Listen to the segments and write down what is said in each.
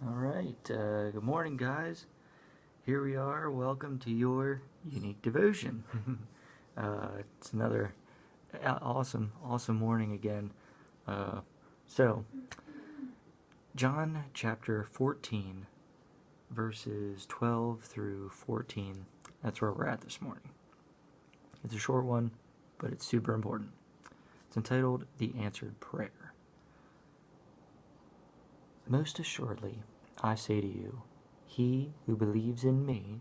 All right, good morning, guys. Here we are. Welcome to your unique devotion. It's another awesome morning again. So, John chapter 14, verses 12 through 14. That's where we're at this morning. It's a short one, but it's super important. It's entitled The Answered Prayer. Most assuredly, I say to you, he who believes in me,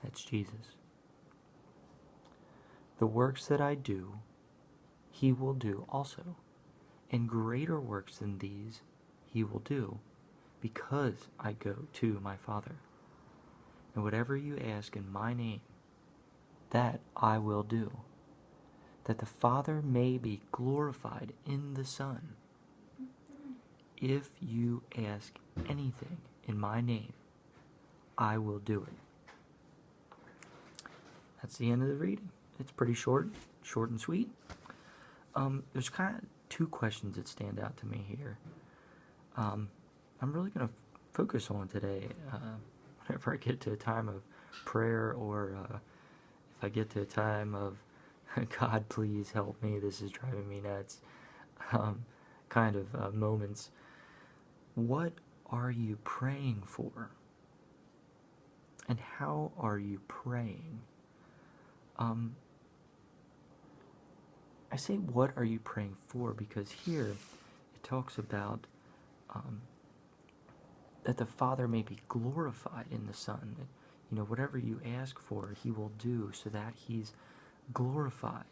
that's Jesus, the works that I do, he will do also, and greater works than these he will do, because I go to my Father. And whatever you ask in my name, that I will do, that the Father may be glorified in the Son. If you ask anything in my name, I will do it. That's the end of the reading. It's pretty short and sweet. There's kind of two questions that stand out to me here. I'm really going to focus on today, whenever I get to a time of prayer, or if I get to a time of, God, please help me, this is driving me nuts, kind of moments. What are you praying for? And how are you praying? I say, what are you praying for? Because here it talks about that the Father may be glorified in the Son. That, whatever you ask for, he will do, so that he's glorified.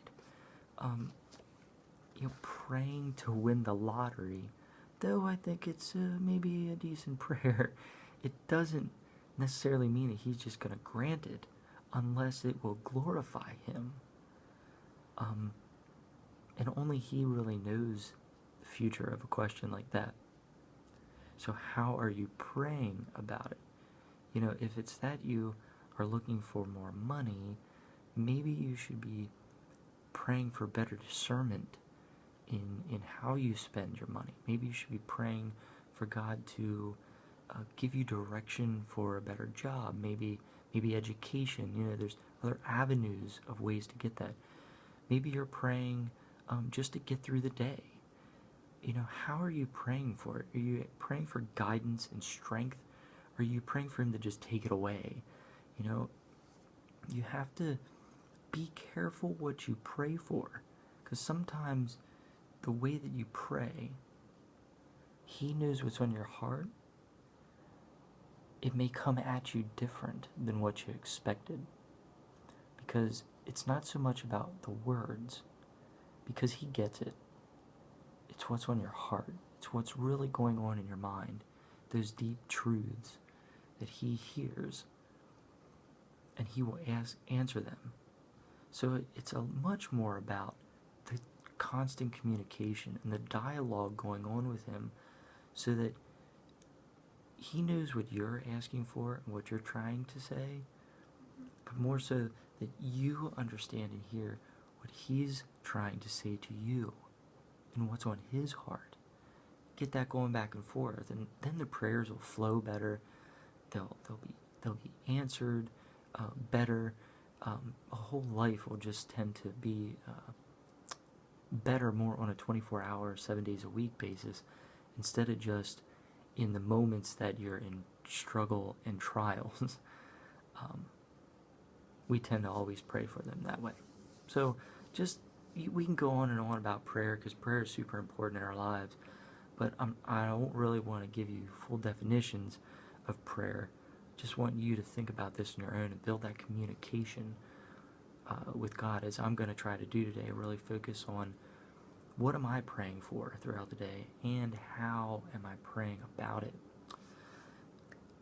Praying to win the lottery, though I think it's maybe a decent prayer, it doesn't necessarily mean that he's just going to grant it unless it will glorify him. And only he really knows the future of a question like that. So how are you praying about it? If it's that you are looking for more money, maybe you should be praying for better discernment in how you spend your money. Maybe you should be praying for God to give you direction for a better job, maybe education. There's other avenues of ways to get that. Maybe you're praying just to get through the day. How are you praying for it? Are you praying for guidance and strength? Or are you praying for him to just take it away? You have to be careful what you pray for, because sometimes the way that you pray, he knows what's on your heart. It may come at you different than what you expected, because it's not so much about the words, because he gets it. It's what's on your heart. It's what's really going on in your mind, those deep truths that he hears, and he will answer them. So it's much more about the constant communication and the dialogue going on with him, so that he knows what you're asking for and what you're trying to say, but more so that you understand and hear what he's trying to say to you and what's on his heart. Get that going back and forth, and then the prayers will flow better. They'll be answered better. A whole life will just tend to be better, more on a 24-hour, 7 days a week basis, instead of just in the moments that you're in struggle and trials. We tend to always pray for them that way. So we can go on and on about prayer, because prayer is super important in our lives, but I don't really want to give you full definitions of prayer. I just want you to think about this on your own and build that communication with God, as I'm going to try to do today. Really focus on, what am I praying for throughout the day, and how am I praying about it?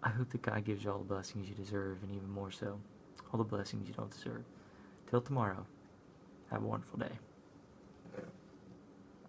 I hope that God gives you all the blessings you deserve, and even more so, all the blessings you don't deserve. Till tomorrow, have a wonderful day.